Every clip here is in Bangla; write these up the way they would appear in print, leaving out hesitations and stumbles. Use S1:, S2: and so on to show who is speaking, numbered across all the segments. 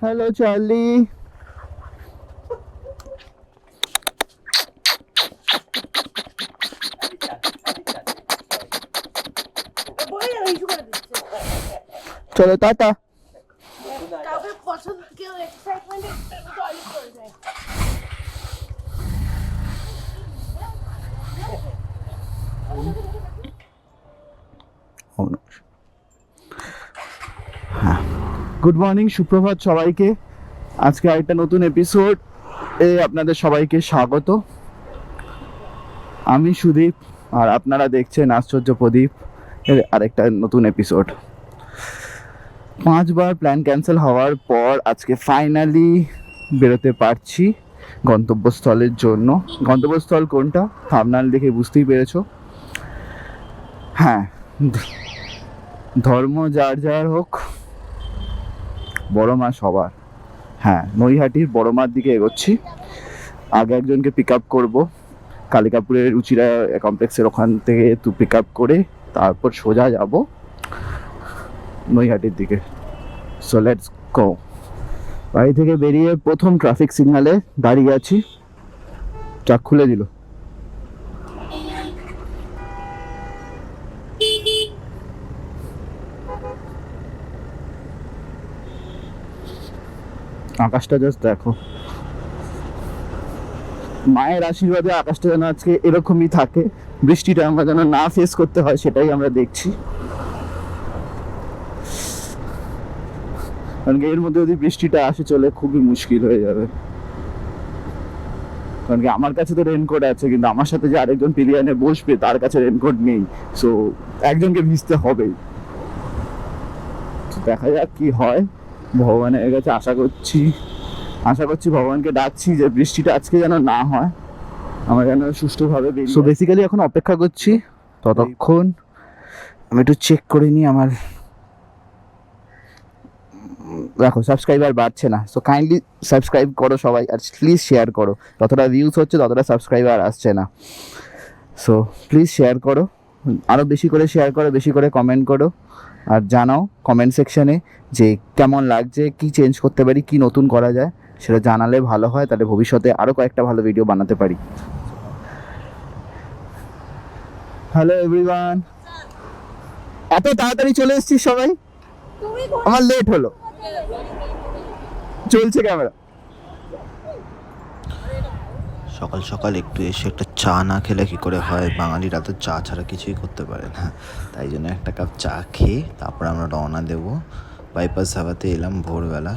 S1: Hello, Charlie. চলো টাটা।
S2: কাউকে পছন্দ কেউ এক্সাইটমেন্টে টয়লেট করে যায়।
S1: গুড মর্নিং, সুপ্রভাত সবাইকে। আজকে আরেকটা নতুন এপিসোড এ আপনাদের সবাইকে স্বাগত। আমি সুদীপ আর আপনারা দেখছেন আশ্চর্য প্রদীপ এর আরেকটা নতুন এপিসোড। 5 বার প্ল্যান ক্যান্সেল হওয়ার পর আজকে ফাইনালি বেরোতে পারছি গন্তব্যস্থলের জন্য। গন্তব্যস্থল কোনটা থাম্বনেল দেখে বুঝতেই পেরেছো। হ্যাঁ, ধর্ম যার যার হোক, বড় মা সবার। হ্যাঁ, নৈহাটির বড় মার দিকে এগোচ্ছি। আগে একজনকে পিক আপ করবো কালিকাপুরের রুচিরা কমপ্লেক্সের ওখান থেকে, তো পিক আপ করে তারপর সোজা যাব নৈহাটির দিকে। So let's go. বাড়ি থেকে বেরিয়ে প্রথম ট্রাফিক সিগনালে দাঁড়িয়ে আছি, চাক খুলে দিল। আকাশটা জাস্ট দেখো, মায়ের আশীর্বাদে আকাশটা যেন আজকে এরকমই থাকে, বৃষ্টিটা আমরা যেন না ফেস করতে হয় সেটাই আমরা দেখছি। কারণ এর মধ্যে যদি বৃষ্টিটা আসে চলে খুবই মুশকিল হয়ে যাবে। কারণ কি আমার কাছে তো রেনকোট আছে, কিন্তু আমার সাথে যে আরেকজন পিলিয়ানে বসবে তার কাছে রেনকোট নেই। সো একজনকে ভিজতে হবেই। দেখা যাক কি হয়। ভগবানের কাছে আশা করছি ভগবানকে ডাকছি যে বৃষ্টিটা আজকে যেন না হয়, আমরা যেন সুষ্ঠুভাবে। সো বেসিক্যালি এখন অপেক্ষা করছি, ততক্ষণ আমি একটু চেক করে নিই আমার। দেখো সাবস্ক্রাইবার বাড়ছে না, সো কাইন্ডলি সাবস্ক্রাইব করো সবাই, আর প্লিজ শেয়ার করো। যতটা ভিউজ হচ্ছে ততটা সাবস্ক্রাইবার আসছে না। সো প্লিজ শেয়ার করো, আরও বেশি করে শেয়ার করো, বেশি করে কমেন্ট করো, আর জানাও কমেন্ট সেকশানে যে কেমন লাগছে, কি চেঞ্জ করতে পারি, কি নতুন করা যায়। সেটা জানালে ভালো হয়, তাহলে ভবিষ্যতে আরও কয়েকটা ভালো ভিডিও বানাতে পারি। হ্যালো এভরিওয়ান, এত তাড়াতাড়ি চলে এসেছিস সবাই? আমার লেট হলো, চলছে ক্যামেরা।
S3: সকাল সকাল একটু এসে একটা চা না খেলে কী করে হয়, বাঙালিরা তো চা ছাড়া কিছুই করতে পারে না। তাই জন্য একটা কাপ চা খেয়ে তারপর আমরা রওনা দেবো। বাইপাস ধাবাতে এলাম ভোরবেলা।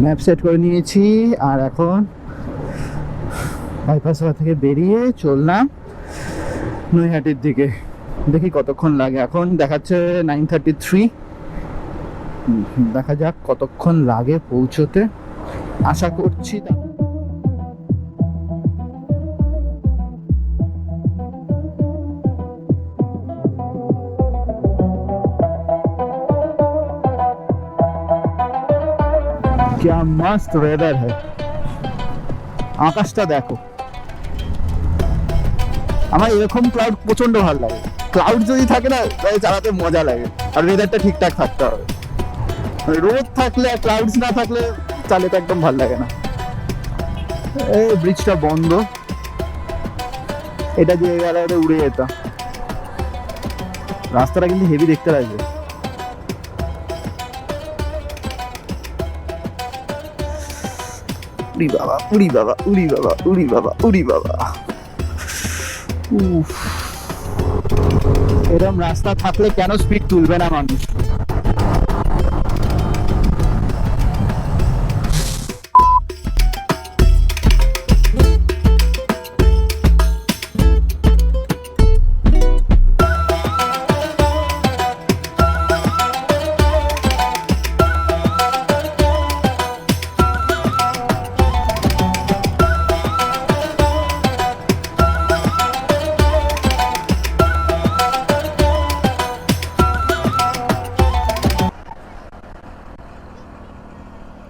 S1: ম্যাপ সেট করে নিয়েছি, আর এখন বাইপাস থেকে বেরিয়ে চললাম নৈহাটির দিকে। দেখি কতক্ষণ লাগে, এখন দেখাচ্ছে 9:33। দেখা যাক কতক্ষণ লাগে পৌঁছতে। আশা করছি क्या मस्त वेदर है। আকাশটা দেখো, আমার এরকম ক্লাউড প্রচন্ড ভালো লাগে। ক্লাউড যদি থাকে না তাহলে চালাতে মজা লাগে, আর ওয়েদারটা ঠিকঠাক থাকতে হবে। রোদ থাকলে আর ক্লাউডস না থাকলে চালাতে একদম ভালো লাগে না। এই ব্রিজটা বন্ধ, এটা দিয়ে গেলে উড়ে যেতাম। রাস্তাটা কিন্তু হেভি দেখতে লাগবে। উড়ি বাবা, উড়ি বাবা, উড়ি বাবা, উড়ি বাবা, উড়ি বাবা। উফ, এরকম রাস্তা থাকলে কেন স্পিড তুলবে না মানুষ?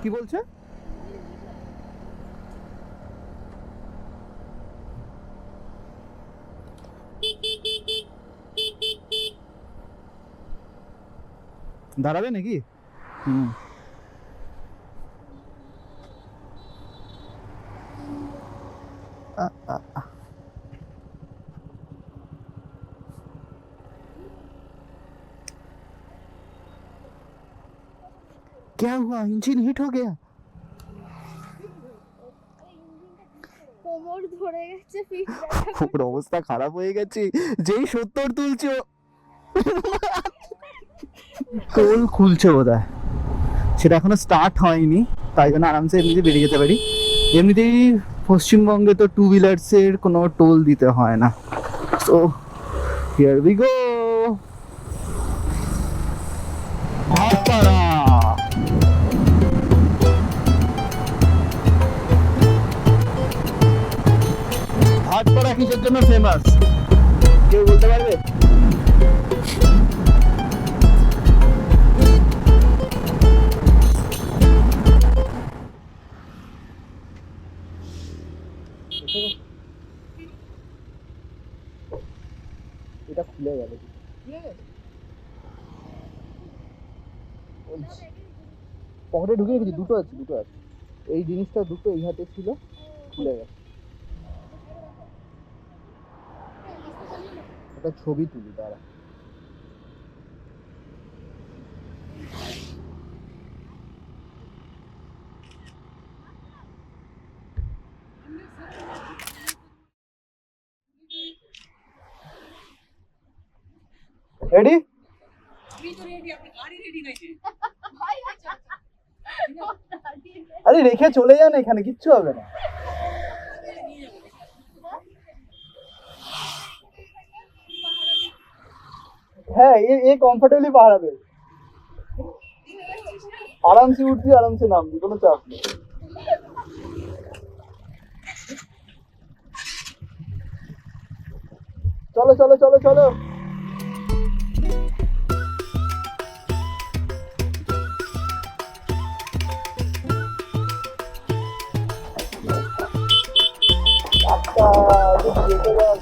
S1: কি বলছে? দাঁড়াবে নাকি? क्या हुआ, इंजन हिट हो गया?
S2: কোমর ধরে গেছে, পিঠ
S1: ওর অবস্থা খারাপ হয়ে গেছে, যেই 70 তুলছে কোল খুলছে বোধহয়, সেটা এখনো স্টার্ট হয়নি, তাই জন্য আরামসে এমনিতে বেরিয়ে যেতে পারি। এমনিতেই পশ্চিমবঙ্গে তো 2 হুইলার্সের কোনো টোল দিতে হয় না। So here we go, Bhatpara. Bhatpara কিসের জন্য ফেমাস কেউ বলতে পারবে? এটা খুলে গেল, পকেটে ঢুকে রেখেছি, দুটো আছে, এই জিনিসটা দুটো এই হাতে ছিল, খুলে গেছে। একটা ছবি তুলি দাঁড়া। রেডি? আরে রেখে চলে যান, এখানে কিচ্ছু হবে না। হ্যাঁ, এ কমফোর্টেবলি পাহাড়াবে, আরামসে উঠবি, আরামসে নামবি, কোনো চাপ নেই। চলো চলো চলো চলো।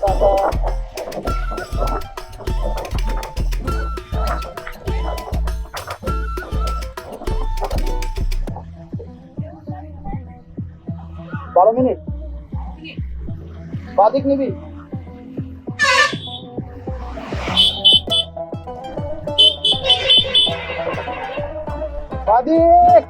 S1: টাটা। 12 মিনিট বাদিক নিবি? বাদিক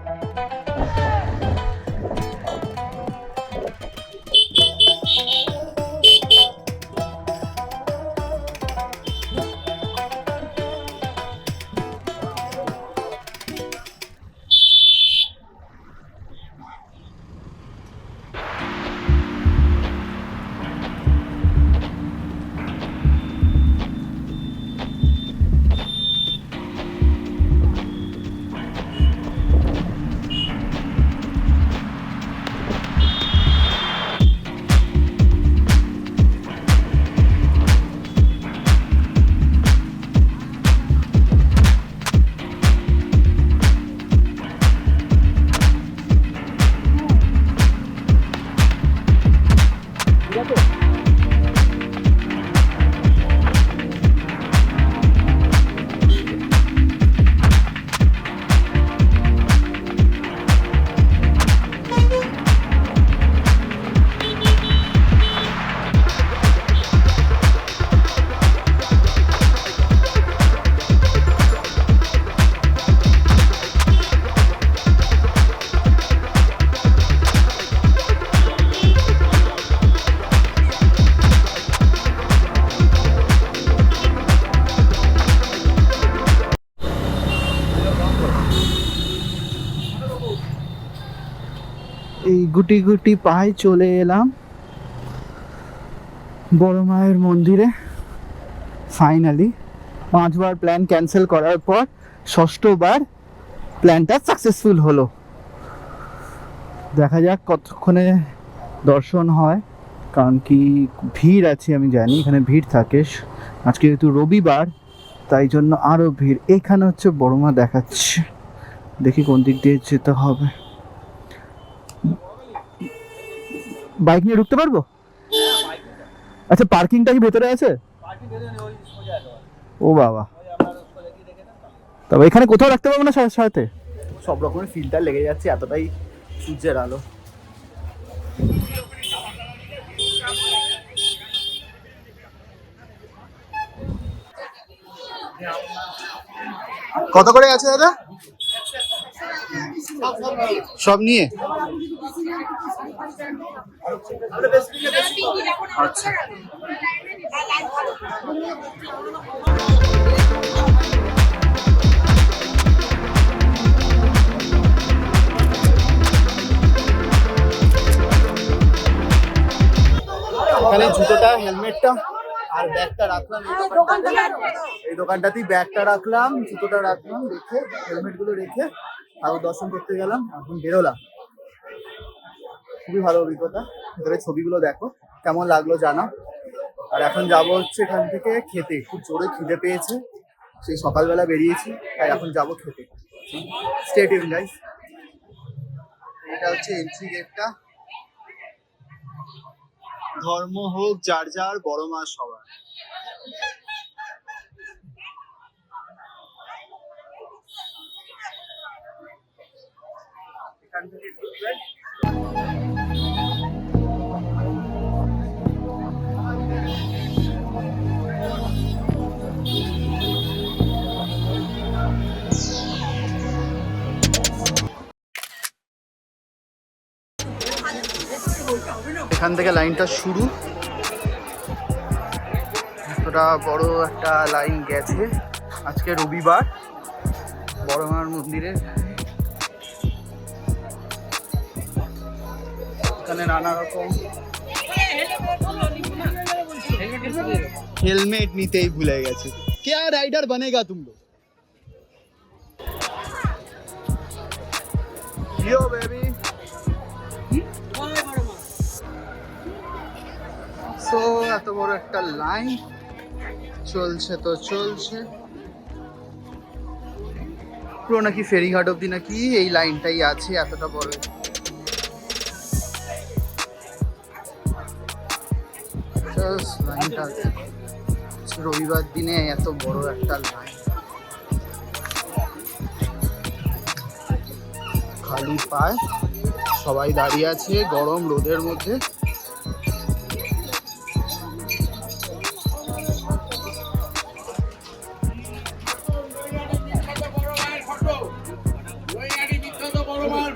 S1: এই গুটি গুটি পায়ে চলে এলাম বড় মায়ের মন্দিরে। ফাইনালি 5 বার প্ল্যান ক্যান্সেল করার পর 6বার প্ল্যানটা সাকসেসফুল হলো। দেখা যাক কতক্ষণে দর্শন হয়, কারণ কি ভিড় আছে আমি জানি, এখানে ভিড় থাকে। আজকে যেহেতু রবিবার তাই জন্য আরও ভিড়। এখানে হচ্ছে বড় মা দেখাচ্ছে, দেখি কোন দিক দিয়ে যেতে হবে। বাইক নিয়ে ঢুকতে পারবো? আচ্ছা, পার্কিংটা কি ভেতরে আছে? ও বাবা, তবে এখানে কোথাও রাখতে পারবো না সাথে? সব রকমের ফিল্টার লেগে যাচ্ছে, এতটাই সূর্যের আলো। কত করে আছে দাদা সব নিয়ে? আচ্ছা এখানে জুতোটা হেলমেটটা আর ব্যাগটা রাখলাম এই দোকানটাতেই ব্যাগটা রাখলাম জুতোটা রাখলাম রেখে হেলমেট গুলো রেখে ঠাকুর দর্শন করতে গেলাম এখন বেরোলাম খুবই ভালো অভিজ্ঞতা ভিতরে ছবিগুলো দেখো কেমন লাগলো জানা আর এখন যাবো হচ্ছে এখান থেকে খেতে খুব জোরে খিদে পেয়েছে সেই সকালবেলা বেরিয়েছি আর এখন যাবো খেতে স্টে টিউন গাইস এটা হচ্ছে এন্ট্রি গেটটা ধর্ম হোক যার যার বড় মা সবার এখান থেকে ঢুকবে এখান থেকে লাইনটা শুরু এতটা বড় একটা লাইন গেছে আজকে রবিবার বড় মার মন্দিরে এখানে নানা রকম হেলমেট নিতেই ভুলে গেছে क्या राइडर बनेगा तुम लोग यो बेबी সো এত বড় একটা লাইন চলছে তো চলছে পুরো নাকি ফেরিঘাট অব্দি নাকি এই লাইনটাই আছে এতটা বড় লাইনটা রবিবার দিনে এত বড় একটা লাইন খালি পায় সবাই দাঁড়িয়ে আছে গরম রোদের মধ্যে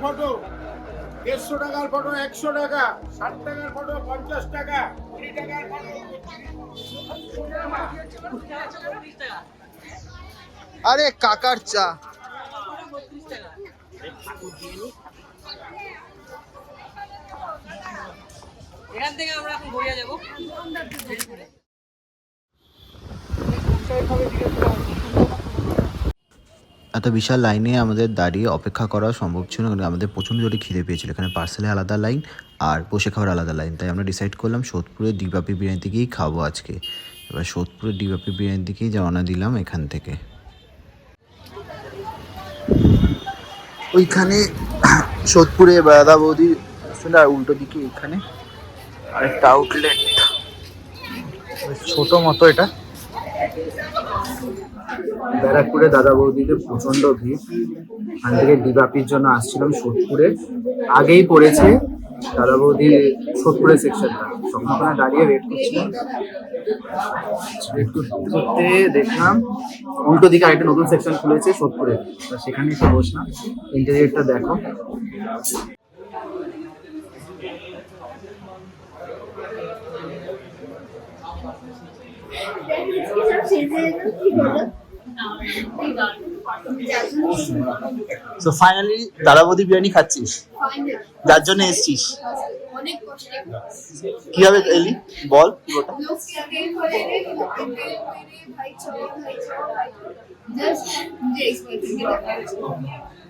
S4: ফটো 150 টাকার ফটো 100 টাকা 60 টাকার ফটো 50 টাকা 20 টাকার ফটো
S1: আরে কাকার চা
S5: এখান থেকে আমরা এখন গড়িয়া যাবো
S3: এত বিশাল লাইনে আমাদের দাঁড়িয়ে অপেক্ষা করা সম্ভব ছিল না আমাদের প্রচণ্ড জোরে খিদে পেয়েছিল এখানে পার্সেলে আলাদা লাইন আর বসে খাওয়ার আলাদা লাইন তাই আমরা ডিসাইড করলাম সোদপুরের ডিবাপি বিরিয়ানি থেকেই খাবো আজকে এবার সোদপুরের ডিবাপি বিরিয়ানি থেকেই রওনা দিলাম এখান থেকে
S1: ওইখানে সোদপুরে দাদা বৌদি আর উল্টো দিকে এখানে আরেকটা আউটলেট ছোট মতো এটা ব্যারাকপুরে দাদা বৌদিদের প্রচন্ড ভিড় এখান থেকে ডিবাপির জন্য আসছিলাম সোদপুরে আগেই পড়েছে দাদা বৌদির সোদপুরের সেকশনটা তখন ওখানে দাঁড়িয়ে ওয়েট করছিলাম ওয়েট করতে করতে দেখলাম উল্টো দিকে আরেকটা নতুন সেকশন খুলেছে সোদপুরে সেখানে এসে বসলাম ইন্টেরিয়রটা দেখো
S6: সো ফাইনালি দাদাবৌদি বিরিয়ানি খাচ্ছিস যার জন্য এসছিস কিভাবে এলি বল পুরোটা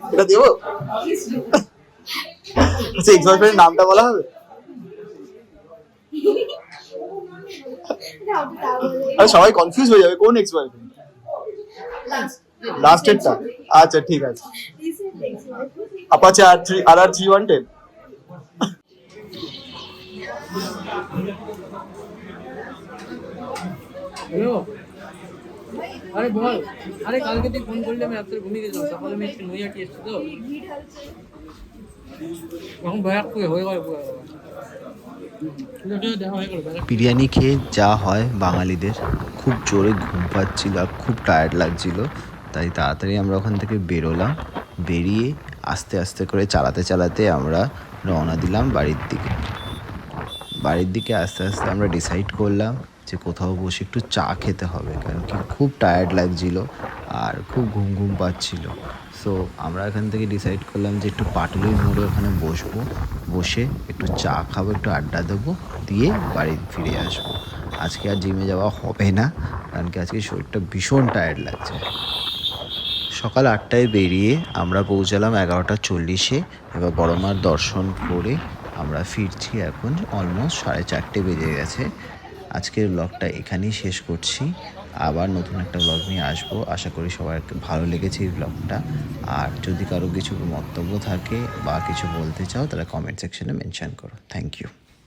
S6: এটা দেবো আচ্ছা এক্স বয়ফ্রেন্ডের নামটা বলা হবে আরে সবাই কনফিউজ হয়ে যাবে কোন এক্স বয়ফ্রেন্ড লাস্টেরটা আচ্ছা ঠিক আছে আপাচে আর 310
S5: আরে বল আরে কালকে তুই ফোন করলে আমি রাত্রে ঘুমিয়ে গেছিলাম সকালে আমি একটু নৈহাটি এসছি তো এখন ভয়াক হয়ে গেল
S3: বিরিয়ানি খেয়ে যা হয় বাঙালিদের খুব জোরে ঘুম পাচ্ছিল আর খুব টায়ার্ড লাগছিল তাই তাড়াতাড়ি আমরা ওখান থেকে বেরোলাম। বেরিয়ে আস্তে আস্তে করে চালাতে চালাতে আমরা রওনা দিলাম বাড়ির দিকে। বাড়ির দিকে আস্তে আস্তে আমরা ডিসাইড করলাম যে কোথাও বসে একটু চা খেতে হবে, কারণ কি খুব টায়ার্ড লাগছিল আর খুব ঘুম ঘুম পাচ্ছিল। সো আমরা এখান থেকে ডিসাইড করলাম যে একটু পাটুলির মোড়ে ওখানে বসবো, বসে একটু চা খাবো, একটু আড্ডা দেবো, দিয়ে বাড়ি ফিরে আসবো। আজকে আর জিমে যাওয়া হবে না, কারণ কি আজকে শরীরটা ভীষণ টায়ার্ড লাগছে। সকাল 8টায় বেরিয়ে আমরা পৌঁছালাম 11:40-এ। এবার বড় মার দর্শন করে আমরা ফিরছি। এখন অলমোস্ট 4:30 বেজে গেছে। আজকের ব্লগটা এখানেই শেষ করছি। আবার নতুন একটা ব্লগ নিয়ে আসবো। আশা করি সবার ভালো লেগেছে এই ব্লগটা। আর যদি কারো কিছু মন্তব্য থাকে বা কিছু বলতে চাও তাহলে কমেন্ট সেকশনে মেনশন করো। Thank you.